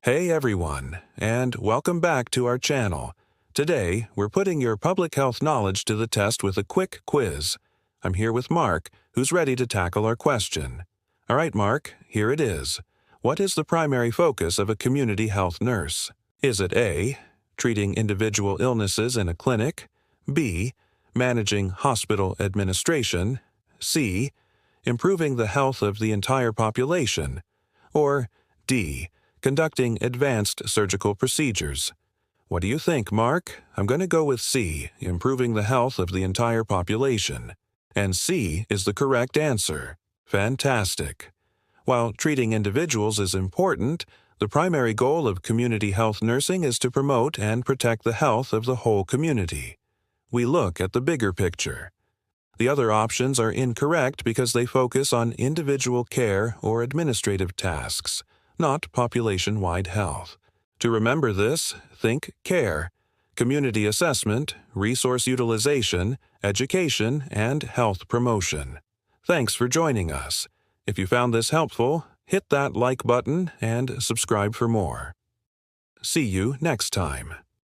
Hey everyone, and welcome back to our channel. Today, we're putting your public health knowledge to the test with a quick quiz. I'm here with Mark, who's ready to tackle our question. All right, Mark, here it is. What is the primary focus of a community health nurse? Is it A, treating individual illnesses in a clinic, B, managing hospital administration, C, improving the health of the entire population, or D, conducting advanced surgical procedures? What do you think, Mark? I'm going to go with C, improving the health of the entire population. And C is the correct answer. Fantastic. While treating individuals is important, the primary goal of community health nursing is to promote and protect the health of the whole community. We look at the bigger picture. The other options are incorrect because they focus on individual care or administrative tasks, not population-wide health. To remember this, think care, community assessment, resource utilization, education, and health promotion. Thanks for joining us. If you found this helpful, hit that like button and subscribe for more. See you next time.